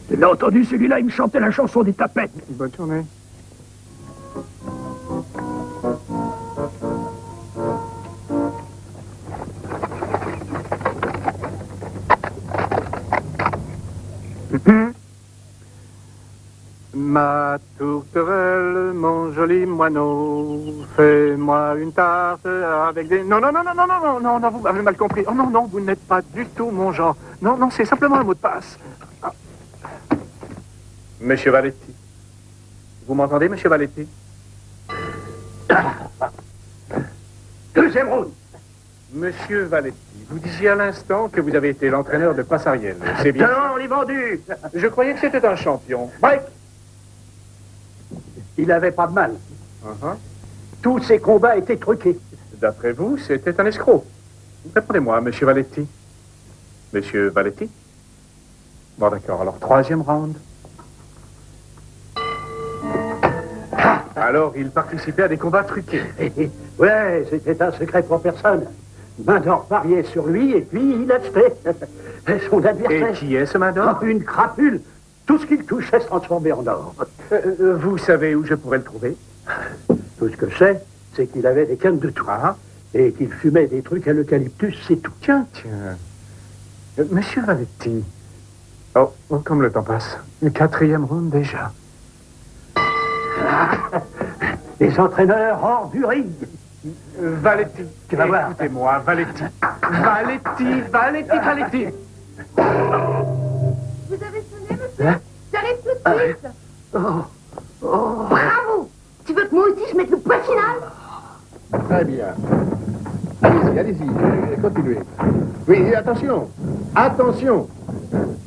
Tu l'as entendu, celui-là, il me chantait la chanson des tapettes. Bonne journée. Ma tourterelle, mon joli moineau, fais-moi une tarte avec des... Non, vous avez mal compris. Oh non, vous n'êtes pas du tout mon genre. Non, c'est simplement un mot de passe. Ah. Monsieur Valetti. Vous m'entendez, monsieur Valetti? Deuxième round. Monsieur Valetti, vous disiez à l'instant que vous avez été l'entraîneur de Passariel. C'est bien. Non, on est vendu. Je croyais que c'était un champion. Break. Il n'avait pas de mal. Tous ses combats étaient truqués. D'après vous, c'était un escroc. Répondez-moi, monsieur Valetti. Monsieur Valetti? Bon, d'accord. Alors, troisième round. Alors, il participait à des combats truqués. Ouais, c'était un secret pour personne. Main-d'or pariait sur lui et puis il achetait son adversaire. Et qui est ce Main-d'or? Une crapule. Tout ce qu'il touchait se transformait en or. Vous savez où je pourrais le trouver? Tout ce que je sais, c'est qu'il avait des cannes de tout. Et qu'il fumait des trucs à l'eucalyptus, c'est tout. Tiens. Monsieur Valetti. Oh, comme le temps passe. Le 4e round déjà. Les entraîneurs hors du ring. Valetti, tu vas voir. Écoutez-moi, Valetti. Valetti. Vous avez sonné, monsieur? Hein? J'arrive tout de suite. Bravo! Tu veux que moi aussi je mette le point final? Très bien. Allez-y, continuez. Oui, attention.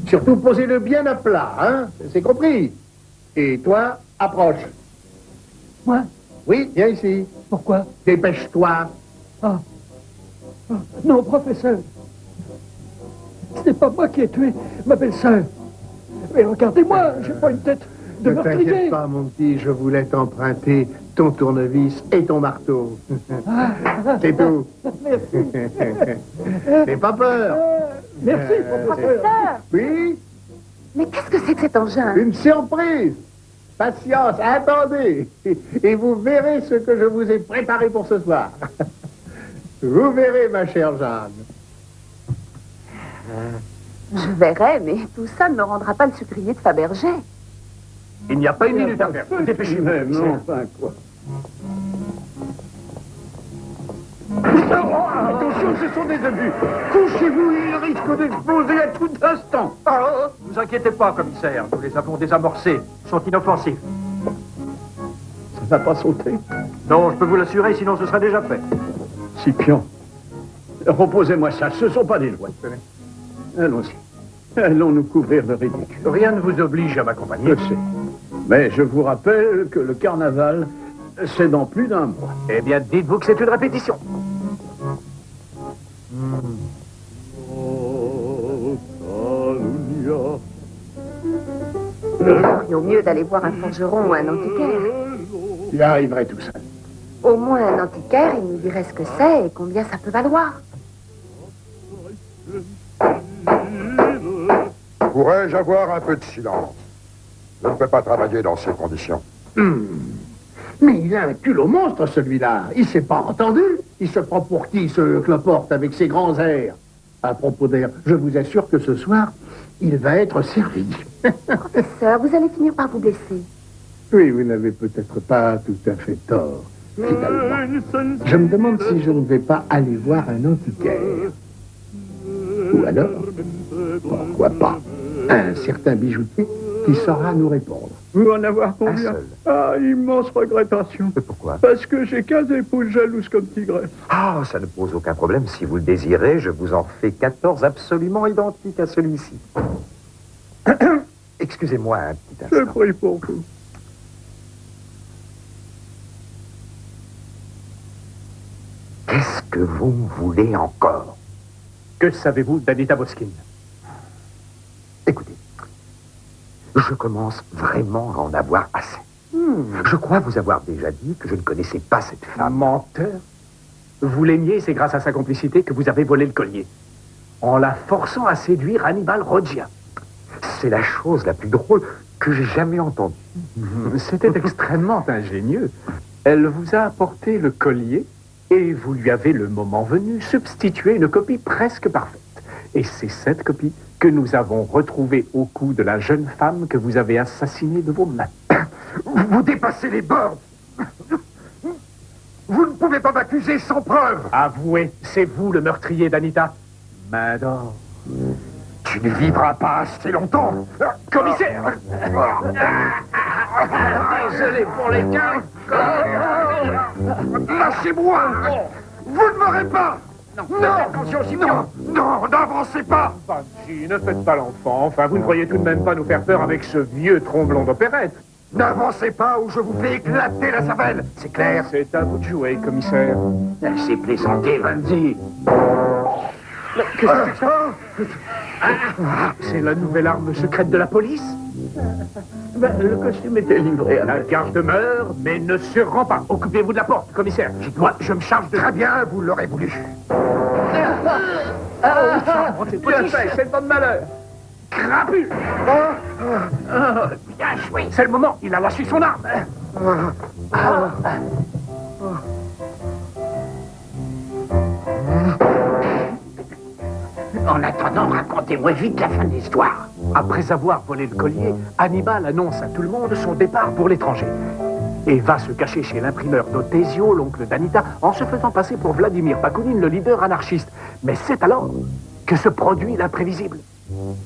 Surtout posez-le bien à plat, hein? C'est compris. Et toi, approche. Moi? Oui, viens ici. Pourquoi? Dépêche-toi. Non, professeur. Ce n'est pas moi qui ai tué ma belle-sœur. Mais regardez-moi, j'ai pas une tête de Ne meurtrier. t'inquiète pas, mon petit, je voulais t'emprunter ton tournevis et ton marteau. C'est tout. Merci. N'aie pas peur. Merci, professeur. Professeur! Oui, Mais qu'est-ce que c'est que cet engin? une surprise. Patience, attendez. Et vous verrez ce que je vous ai préparé pour ce soir. Vous verrez, ma chère Jeanne. Je verrai, mais tout ça ne me rendra pas le sucrier de Fabergé. Il n'y a pas une minute à perdre. Dépêchez-vous. Non, enfin, quoi. Attention, ce sont des obus. Couchez-vous, ils risquent d'exploser à tout instant. Ne vous inquiétez pas, commissaire. Nous les avons désamorcés. Ils sont inoffensifs. Ça n'a pas sauté. Non, je peux vous l'assurer, sinon ce serait déjà fait. Scipion, reposez-moi ça, ce ne sont pas des lois. Allons-y. Allons nous couvrir de ridicule. Rien ne vous oblige à m'accompagner. Je sais. Mais je vous rappelle que le carnaval, c'est dans plus d'un mois. Eh bien, dites-vous que c'est une répétition. Nous ferions mieux d'aller voir un forgeron ou un antiquaire. Tu arriverais tout seul. Au moins un antiquaire, il nous dirait ce que c'est et combien ça peut valoir. Pourrais-je avoir un peu de silence? Je ne peux pas travailler dans ces conditions. Mais il a un culot monstre, celui-là. Il s'est pas entendu. Il se prend pour qui, ce cloporte, avec ses grands airs. À propos d'air, je vous assure que ce soir, il va être servi. Professeur, vous allez finir par vous blesser. Oui, vous n'avez peut-être pas tout à fait tort, finalement. Je me demande si je ne vais pas aller voir un antiquaire. Ou alors, pourquoi pas, un certain bijoutier qui saura nous répondre. Vous en avoir combien? seul. Ah, immense regrettation. Mais pourquoi? Parce que j'ai 15 épouses jalouses comme tigresse. Ah, ça ne pose aucun problème. Si vous le désirez, je vous en fais 14 absolument identiques à celui-ci. Excusez-moi un petit Je instant. prie pour vous. Qu'est-ce que vous me voulez encore? Que savez-vous d'Anita Boskin? Écoutez, je commence vraiment à en avoir assez. Je crois vous avoir déjà dit que je ne connaissais pas cette femme. Menteur. Vous l'aimiez, c'est grâce à sa complicité que vous avez volé le collier. En la forçant à séduire Hannibal Rogia. C'est la chose la plus drôle que j'ai jamais entendue. C'était extrêmement ingénieux. Elle vous a apporté le collier et vous lui avez, le moment venu, substitué une copie presque parfaite. Et c'est cette copie que nous avons retrouvée au cou de la jeune femme que vous avez assassinée de vos mains. Vous dépassez les bornes. Vous ne pouvez pas m'accuser sans preuve. Avouez, c'est vous le meurtrier d'Anita. Main d'or. Tu ne vivras pas assez longtemps. Commissaire! Désolé pour les cas. Lâchez-moi. Vous ne m'aurez pas. Non, attention, Scipion. Non, n'avancez pas. Banshee, ne faites pas l'enfant. Enfin, vous ne croyez tout de même pas nous faire peur avec ce vieux tromblon d'opérette. N'avancez pas ou je vous fais éclater la cervelle. C'est clair? C'est à vous de jouer, commissaire. Elle s'est plaisanté, Vanzi. C'est la nouvelle arme secrète de la police? Le costume était livré à La garde demeure, mais ne se rend pas. Occupez-vous de la porte, commissaire. Moi, je me charge de... Très bien, vous l'aurez voulu. Bien fait, c'est pas de malheur. Crapule! Bien joué. C'est le moment, il a lâché son arme. En attendant, racontez-moi vite la fin de l'histoire. Après avoir volé le collier, Hannibal annonce à tout le monde son départ pour l'étranger. Et va se cacher chez l'imprimeur d'Otesio, l'oncle d'Anita, en se faisant passer pour Vladimir Bakounine, le leader anarchiste. Mais c'est alors que se produit l'imprévisible.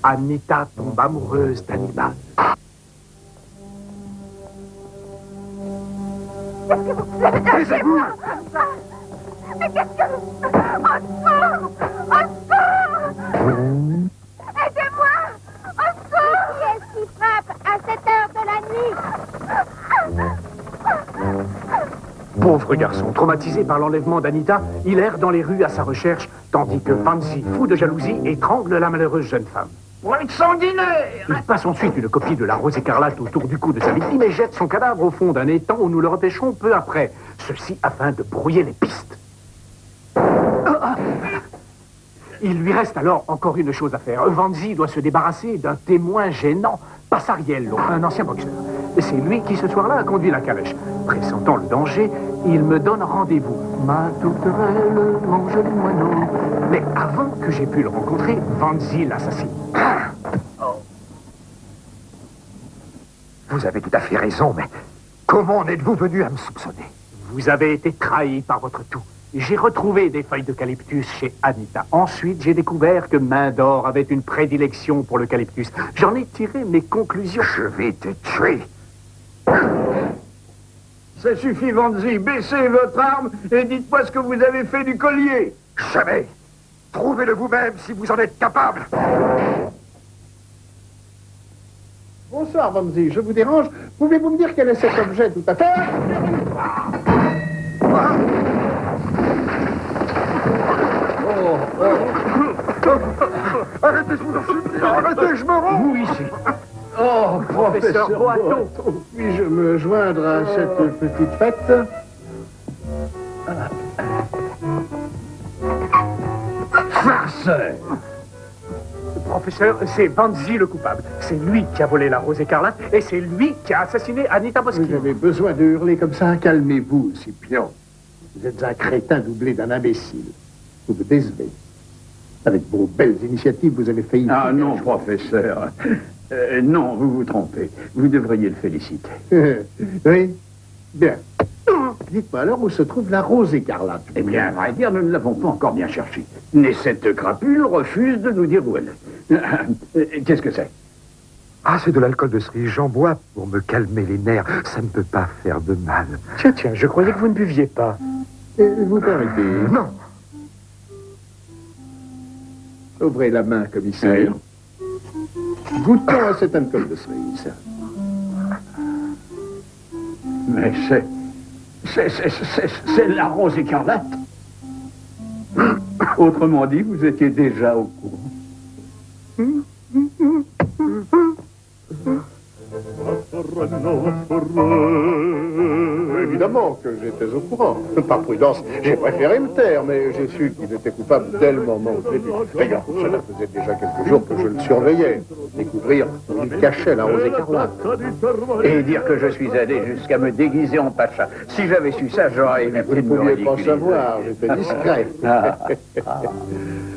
Anita tombe amoureuse d'Hannibal. Qu'est-ce que vous faites? Lâchez-moi! Mais qu'est-ce que vous faites? Au secours! Aidez-moi! Au secours! Qui est-ce qui frappe à cette heure de la nuit? Pauvre garçon, traumatisé par l'enlèvement d'Anita, il erre dans les rues à sa recherche, tandis que Vanzi, fou de jalousie, étrangle la malheureuse jeune femme. Point sanguinaire! Il passe ensuite une copie de la rose écarlate autour du cou de sa victime et jette son cadavre au fond d'un étang où nous le repêcherons peu après. Ceci afin de brouiller les pistes. Il lui reste alors encore une chose à faire. Vanzi doit se débarrasser d'un témoin gênant, Passariello, un ancien boxeur. Et c'est lui qui ce soir-là a conduit la calèche. Pressentant le danger, il me donne rendez-vous. Ma tourterelle, mon joli moineau. Mais avant que j'ai pu le rencontrer, Vanzi l'assassine. Vous avez tout à fait raison, mais comment en êtes-vous venu à me soupçonner? Vous avez été trahi par votre tout. J'ai retrouvé des feuilles d'eucalyptus chez Anita. Ensuite, j'ai découvert que Main d'Or avait une prédilection pour l'eucalyptus. J'en ai tiré mes conclusions. Je vais te tuer. Ça suffit, Vanzi. Baissez votre arme et dites-moi ce que vous avez fait du collier. Jamais. Trouvez-le vous-même si vous en êtes capable. Bonsoir, Vanzi, je vous dérange. Pouvez-vous me dire quel est cet objet tout à fait? Arrêtez, je vous en supplie. Arrêtez, je me rends. Vous ici. Oh, Professeur Boato. Puis-je me joindre à cette petite fête? Farceur! Professeur, c'est Vanzi le coupable. C'est lui qui a volé la rose écarlate et c'est lui qui a assassiné Anita Boschi. Vous avez besoin de hurler comme ça? Calmez-vous, Scipion. Vous êtes un crétin doublé d'un imbécile. Vous me décevez. Avec vos belles initiatives, vous avez failli... Ah non, professeur. Non, vous vous trompez. Vous devriez le féliciter. Oui? Bien. Dites-moi alors où se trouve la rose écarlate. Eh bien, à vrai dire, nous ne l'avons pas encore bien cherchée. Mais cette crapule refuse de nous dire où elle est. Qu'est-ce que c'est? Ah, c'est de l'alcool de cerise. J'en bois pour me calmer les nerfs. Ça ne peut pas faire de mal. Tiens, je croyais que vous ne buviez pas. Vous permettez? Non. Ouvrez la main, commissaire. Goûtons à cet alcool de cerise. Mais c'est la rose écarlate. Autrement dit, vous étiez déjà au courant. Évidemment que j'étais au courant. Par prudence, j'ai préféré me taire, mais j'ai su qu'il était coupable dès le moment au début. D'ailleurs, cela faisait déjà quelques jours que je le surveillais. Découvrir où il cachait la rose écarlate. Et dire que je suis allé jusqu'à me déguiser en pacha. Si j'avais su ça, j'aurais évité de Vous me ne pouviez pas ridiculiser. savoir, j'étais discret. Ah.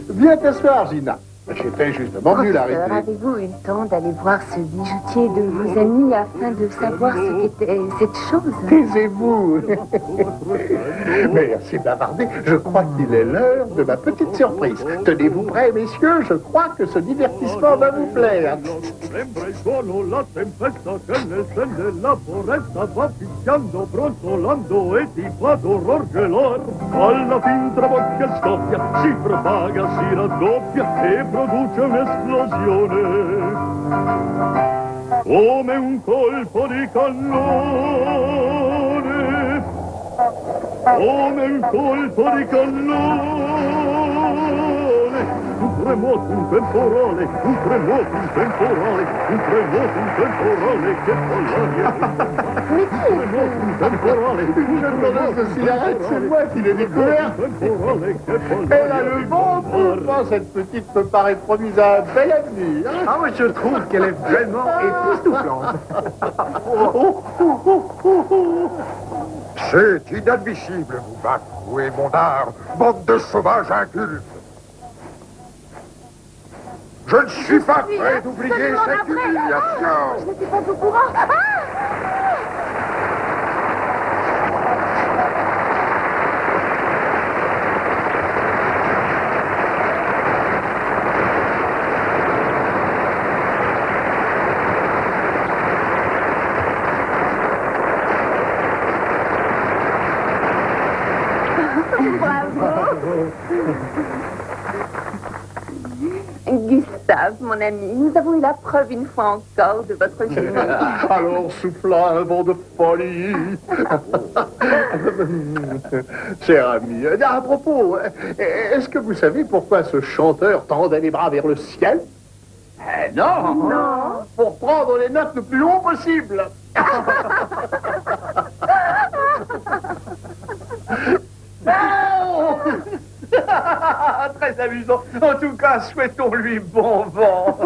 Viens t'asseoir, Gina. J'étais justement venu Professeur, l'arrêter. avez-vous eu le temps d'aller voir ce bijoutier de vos amis afin de savoir ce qu'était cette chose? Taisez-vous. Merci bavarder. Je crois qu'il est l'heure de ma petite surprise. Tenez-vous prêts, messieurs. Je crois que ce divertissement va vous plaire. Sembra il suono, la tempesta che nel sen della foresta va picchiando, brontolando e ti fa d'orror gelor. Alla fin trabocca e scoppia, si propaga, si raddoppia e produce un'esplosione. Come un colpo di cannone. Come un colpo di cannone. tremoto temporale, un tremoto temporale, un tremoto temporale che fa l'aria. Mais qui est Temporale, Je de cigarette, c'est moi qui l'ai découvert. Elle a le bon pouvoir, cette petite me paraît promise à un bel avenir. Ah, moi, je trouve qu'elle est vraiment époustouflante. C'est inadmissible, vous bafouez mon art, bande de sauvages incultes. Je ne suis pas prêt d'oublier cette humiliation. Je n'étais pas au courant. Ah! Gustave, mon ami, nous avons eu la preuve une fois encore de votre génie. Alors souffla un vent de folie. Cher ami, à propos, est-ce que vous savez pourquoi ce chanteur tendait les bras vers le ciel? Non. Non. Pour prendre les notes le plus haut possible. Très amusant. En tout cas, souhaitons-lui bon vent.